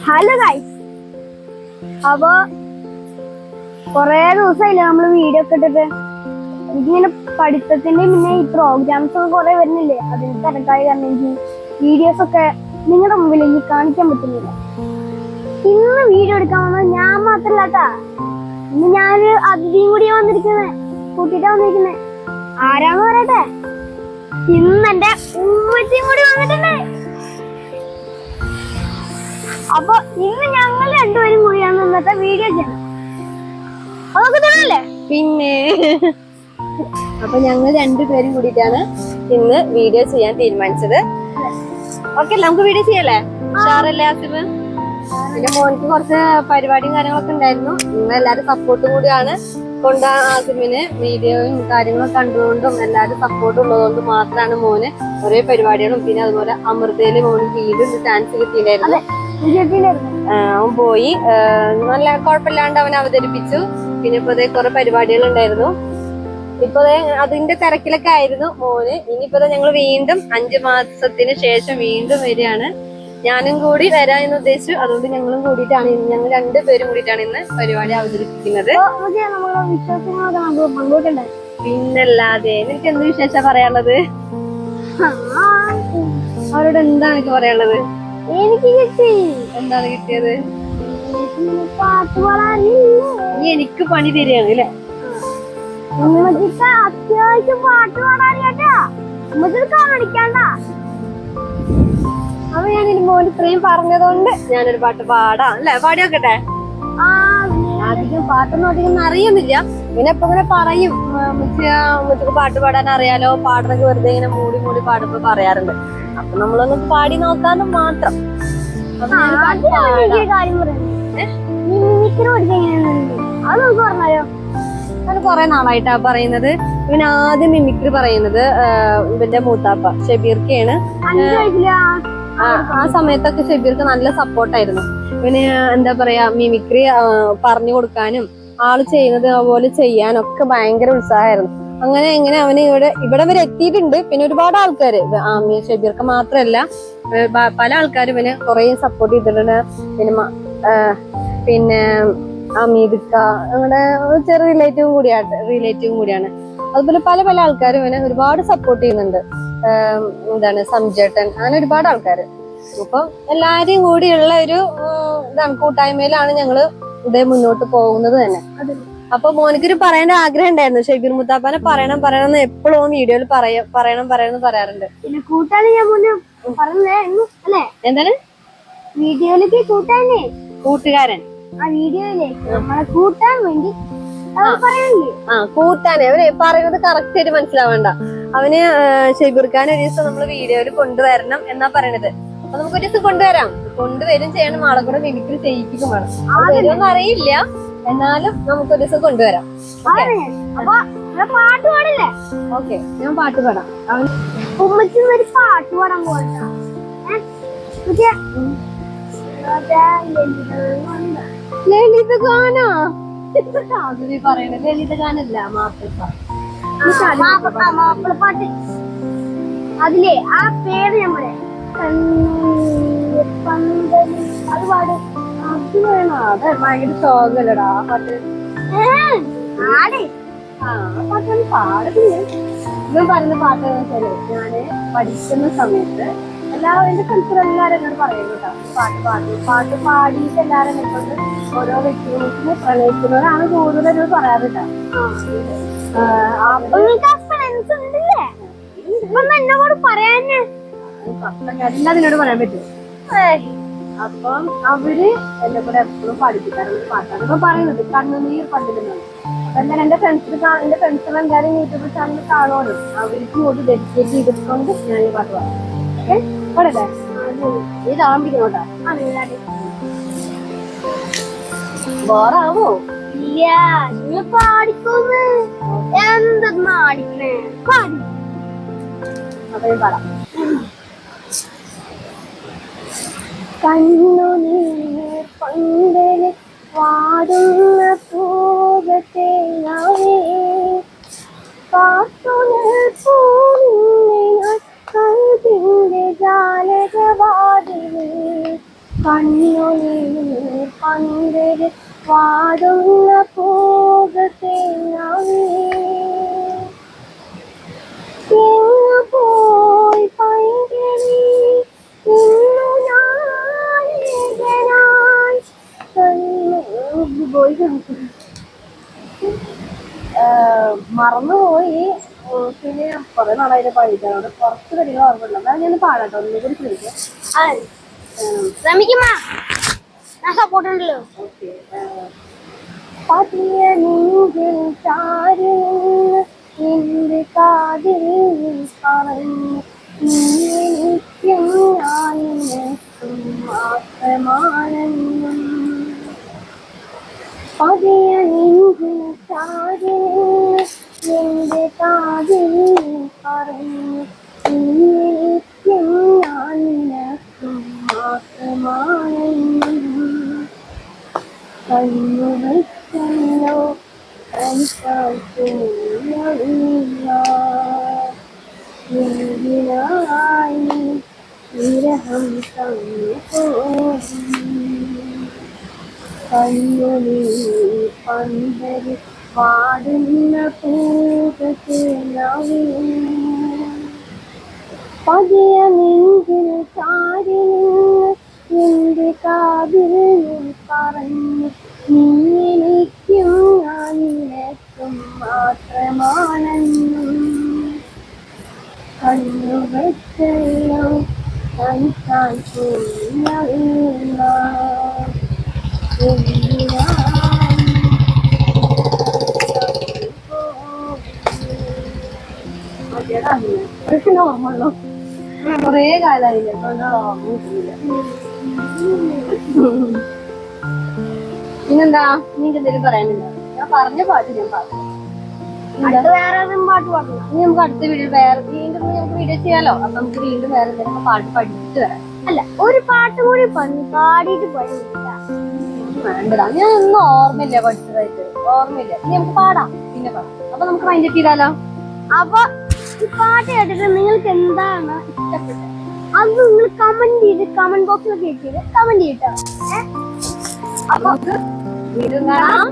Hello guys, അപ്പൊ കൊറേ ദിവസമായില്ലേ നമ്മള് വീഡിയോ ഒക്കെ ഇട്ടിട്ട്. എനിക്കിങ്ങനെ പഠിത്തത്തിന്റെ പിന്നെ ഈ പ്രോഗ്രാംസ് ഒക്കെ കുറെ വരുന്നില്ലേ, അതിന് തിരക്കായി കാരണം എനിക്ക് വീഡിയോസ് ഒക്കെ നിങ്ങളുടെ മുമ്പിൽ എനിക്ക് കാണിക്കാൻ പറ്റുന്നില്ല. ഇന്ന് വീഡിയോ എടുക്കാൻ വന്നത് ഞാൻ മാത്രല്ലാട്ടാ, ഇന്ന് ഞാനൊരു അതിഥിയും കൂടിയാ വന്നിരിക്കുന്നത്, കൂട്ടിട്ടാ വന്നിരിക്കുന്നത്. ആരാന്ന് പറയട്ടെ, ഇന്ന് എന്റെ ഉമ്മച്ചിയും കൂടി വന്നിട്ടുണ്ട്. അപ്പൊ ഇന്ന് ഞങ്ങൾ രണ്ടുപേരും കൂടിയാണ് ഇന്നത്തെ വീഡിയോ ചെയ്യുന്നത്. അതൊക്കെ തന്നെയല്ലേ? പിന്നെ അപ്പൊ ഞങ്ങൾ രണ്ടുപേരും കൂടിയിട്ടാണ് ഇന്ന് വീഡിയോ ചെയ്യാൻ തീരുമാനിച്ചത്. ഓക്കെ, നമുക്ക് വീഡിയോ ചെയ്യല്ലേ? ഉഷാറല്ലേ ആസിഫ്? പിന്നെ മോനിക്ക് കുറച്ച് പരിപാടിയും കാര്യങ്ങളൊക്കെ ഉണ്ടായിരുന്നു. നിങ്ങൾ എല്ലാരും സപ്പോർട്ടും കൂടിയാണ് കൊണ്ട് ആസിഫിന് വീഡിയോയും കാര്യങ്ങളൊക്കെ കണ്ടുകൊണ്ടും എല്ലാരും സപ്പോർട്ട് ഉള്ളതുകൊണ്ട് മാത്രമാണ് മോന് ഒരേ പരിപാടികളും. പിന്നെ അതുപോലെ അമൃതയില് മോന് വീണ്ടും ചാൻസ് കിട്ടിയിട്ടുണ്ടായിരുന്നു. അവൻ പോയി നല്ല കുഴപ്പമില്ലാണ്ട് അവൻ അവതരിപ്പിച്ചു. പിന്നെ ഇപ്പൊ കുറെ പരിപാടികൾ ഉണ്ടായിരുന്നു. ഇപ്പൊ അതിന്റെ തിരക്കിലൊക്കെ ആയിരുന്നു മോന്. ഇനിയിപ്പോ ഞങ്ങൾ വീണ്ടും 5 മാസത്തിന് ശേഷം വീണ്ടും വരികയാണ്. ഞാനും കൂടി വരാമെന്ന് ഉദ്ദേശിച്ചു. അതുകൊണ്ട് ഞങ്ങളും കൂടിയിട്ടാണ്, ഞങ്ങൾ രണ്ടുപേരും കൂടിയിട്ടാണ് ഇന്ന് പരിപാടി അവതരിപ്പിക്കുന്നത്. പിന്നല്ലാതെ എനിക്ക് എന്ത് വിശേഷം പറയാനുള്ളത്? അവരോട് എന്താണ് എനിക്ക് പറയാനുള്ളത്? എനിക്ക് കിട്ടി. എന്താണ് കിട്ടിയത്? നീ എനിക്ക് പണി തരികയാണ് അല്ലേ? അത്യാവശ്യം പാട്ട് പാടാൻ കേട്ടാ, കാണിക്കണ്ട. അപ്പൊ ഞാൻ മോൻ ഇത്രയും പറഞ്ഞതുകൊണ്ട് ഞാനൊരു പാട്ട് പാടാം അല്ലെ? പാടി നോക്കട്ടെ. അധികം പാട്ടൊന്നും അധികം അറിയുന്നില്ല. ഇങ്ങനെ എപ്പോ ഇങ്ങനെ പറയും, ഉമ്മച്ചിക്ക് പാട്ട് പാടാൻ അറിയാലോ, പാടണൊക്കെ വെറുതെ ഇങ്ങനെ മൂടി മൂടി പാടുമ്പോ പറയാറുണ്ട്. അപ്പൊ നമ്മളൊന്ന് പാടി നോക്കാന്ന് മാത്രം. അത് കൊറേ നാളായിട്ടാ പറയുന്നത്. ഇവന് ആദ്യം മിമിക്രി പറയുന്നത് ഇവന്റെ മൂത്താപ്പ ഷബീർക്കാണ്. ആ സമയത്തൊക്കെ ഷബീർക്ക് നല്ല സപ്പോർട്ടായിരുന്നു. ഇവന് എന്താ പറയാ, മിമിക്രി പറഞ്ഞു കൊടുക്കാനും ആള് ചെയ്യുന്നത് അതുപോലെ ചെയ്യാനൊക്കെ ഭയങ്കര ഉത്സാഹമായിരുന്നു. അങ്ങനെ എങ്ങനെ അവന് ഇവിടെ വരെ എത്തിയിട്ടുണ്ട്. പിന്നെ ഒരുപാട് ആൾക്കാര് ഷബീർക്ക് മാത്രല്ല, പല ആൾക്കാരും ഇവന് കുറെ സപ്പോർട്ട് ചെയ്തിട്ടുണ്ട്. പിന്നെ അമീദിക്ക, അങ്ങനെ ചെറിയ റിലേറ്റീവും കൂടിയാണ്. അതുപോലെ പല പല ആൾക്കാരും ഇവനെ ഒരുപാട് സപ്പോർട്ട് ചെയ്യുന്നുണ്ട്. എന്താണ് സംജേട്ടൻ, അങ്ങനെ ഒരുപാട് ആൾക്കാര്. അപ്പൊ എല്ലാരെയും കൂടിയുള്ള ഒരു ഇതാണ്, കൂട്ടായ്മയിലാണ് ഞങ്ങള് ഇതേ മുന്നോട്ട് പോകുന്നത് തന്നെ. അപ്പൊ മോനിക്കൊരു പറയേണ്ട ആഗ്രഹം ഉണ്ടായിരുന്നു. ഷബീർ മുത്താപ്പാനെ പറയണം എന്ന് എപ്പോഴും വീഡിയോയിൽ പറയണം പറയാറുണ്ട്. പിന്നെ കൂട്ടാൻ ഞാൻ അല്ലേ? എന്താണ് വീഡിയോയിലേക്ക് കൂട്ടുകാരൻ? ആ വീഡിയോയിലെ നമ്മളെ കൂട്ടാൻ വേണ്ടി കൂട്ടാന് അവന് പറയുന്നത് കറക്റ്റ് ആയിട്ട് മനസ്സിലാവണ്ട. അവന് ഷബീർഖാൻ ഒരു ദിവസം നമ്മള് വീഡിയോയിൽ കൊണ്ടുവരണം എന്നാ പറയണത്. അപ്പൊ നമുക്ക് ഒരു ദിവസം കൊണ്ടുവരും ചെയ്യണം. ആളെ കൂടെ മിമിക്രി ചെയ്യിപ്പിക്കും വേണം. വരുമെന്ന് അറിയില്ല, എന്നാലും നമുക്ക് ഒരു ദിവസം കൊണ്ടുവരാം. പാട്ട് പാടില്ലേ? ഓക്കെ, ഞാൻ പാട്ട് പാടാം. അവൻ ഉമ്മച്ചൊരു പാട്ട് പാടാൻ പോകട്ടോ. ലളിതഗാനാ പറയണ? ലളിതഗാനല്ല, മാപ്പിളപ്പാട്ട്. അതിലെ ആ പേര് നമ്മളെ അത് പാട്. അത് വേണോ? അത് ഭയങ്കര ഷോകല്ലടാ ആ പാട്ട്. പാടില്ല. ഇവൻ പറയുന്ന പാട്ട് വെച്ചാല്, ഞാന് പഠിക്കുന്ന സമയത്ത് എന്റെ ഫ്രണ്ട്സിൽ എല്ലാരും എന്നോട് പറയുന്നു കേട്ടോ, പാട്ട് പാടിയിട്ട് എല്ലാരും കൊണ്ട് ഓരോ വ്യക്തികൾക്ക് പ്രണയിക്കുന്നവരാണ് കൂടുതലും പറയാറ് കേട്ടോ. എന്നോട് പറയാന് അതിനോട് പറയാൻ പറ്റും. അപ്പം അവര് എന്നെ കൂടെ എപ്പോഴും പഠിപ്പിക്കാറുണ്ട് പാട്ടാണ്. ഇപ്പൊ പറയുന്നത് കണ്ണുനീർ പണ്ടിരുന്നത്. അപ്പൊ എന്തായാലും എന്റെ ഫ്രണ്ട്സുകൾ എന്തായാലും യൂട്യൂബ് ചാനൽ കാണുമല്ലോ, അവർക്ക് കൂടി ഡെഡിക്കേറ്റ് ചെയ്തിട്ടുണ്ട് ഞാൻ ഈ പാട്ട് പാടാം. ഓക്കെ, പാടല്ലേ? ഈ താമസിക്കണോട്ടാ. ബോറാവോ? ഇല്ല, പാടിക്കോന്ന്. എന്തെന്നാ പാടിക്കണേ? അപ്പൊ ഞാൻ പാടാം. കണ്ണുനീർ പന്തല് വാടുന്ന പൂവത്തെ കാത്തുനിൽപ്പൂനിന്റെ ജാലകവാതില് കണ്ണുനീർ പന്തര് വാടുന്ന പോകത്തേനാവേ എങ്ങു പോയി പൈകിളി ഇന്നു നായകനായി മറന്നുപോയി. പിന്നെ കുറെ നാളായിട്ട് പഠിക്കാനോട് കുറച്ച് കാര്യങ്ങൾ ഓർമ്മയുണ്ട്. അതാണ് ഞാൻ പാടാട്ടോ, ഒന്നും കൂടി ശ്രമിക്കാം. ശ്രമിക്കുമാ, ഞാൻ സപ്പോർട്ട് ഉണ്ടല്ലോ. ഓക്കെ. പതിയ നെഞ്ചിൽ ചാരി നിന്റെ കാതിൽ പറഞ്ഞു നീ എനിക്കും ഞാൻ നിനക്കും മാത്രമാണെന്നും. പതിയ നെഞ്ചിൽ ചാരി നിന്റെ കാതിൽ പറഞ്ഞു നീ എനിക്കും ഞാൻ നിനക്കും മാത്രമാണെന്നും. കണ്ണുവെച്ചല്ലോ എന്തിനായി വിരഹം തന്നുപോയി. കണ്ണുനീർ പന്തരി പാടുന്ന പൂകത്തേനാവേ പതിയ നെഞ്ചിൽ ചാരി എന്റെ കാതിൽ പറഞ്ഞു നീ എനിക്കും ഞാൻ നിനക്കും മാത്രമാണെന്നും. കണ്ണുവെച്ചല്ലോ തനിക്കാൻ പോയില്ല ഓർമ്മയുള്ളൂ. കൊറേ കാലായില്ല, ഓർമ്മ കിട്ടുന്നില്ല. പിന്നെന്താ, നിനക്ക് എന്തെങ്കിലും പറയാനില്ല? ഞാൻ പറഞ്ഞ പാട്ട് ഞാൻ പാടും. വേറെ പാട്ട് പാടില്ല. ഇനി നമുക്ക് അടുത്ത വീഡിയോ വേറെ വീണ്ടും നമുക്ക് വീഡിയോ ചെയ്യാലോ. അപ്പൊ നമുക്ക് വീണ്ടും വേറെ എന്തെങ്കിലും പാട്ട് പഠിച്ചിട്ട് വരാം. അല്ല, ഒരു പാട്ട് കൂടി പാടിയിട്ട് പഠിക്കില്ല. വേണ്ടതാ, ഞാൻ ഒന്നും ഓർമ്മയില്ല, പഠിച്ചതായിട്ട് ഓർമ്മയില്ല. ഇനി നമുക്ക് പാടാം, പിന്നെ പാടാം. അപ്പൊ നമുക്ക് മൈൻഡ് ചെയ്താലോ? അപ്പൊ ഈ പാട്ട് കേട്ടിട്ട് നിങ്ങൾക്ക് എന്താണ് ഇഷ്ടപ്പെട്ടത് അത് നിങ്ങൾ കമന്റ് ബോക്സിലൊക്കെ ഇട്ടിട്ട് കമന്റ് ചെയ്തിട്ടോ. അപ്പൊ വീണ്ടും കാണാം.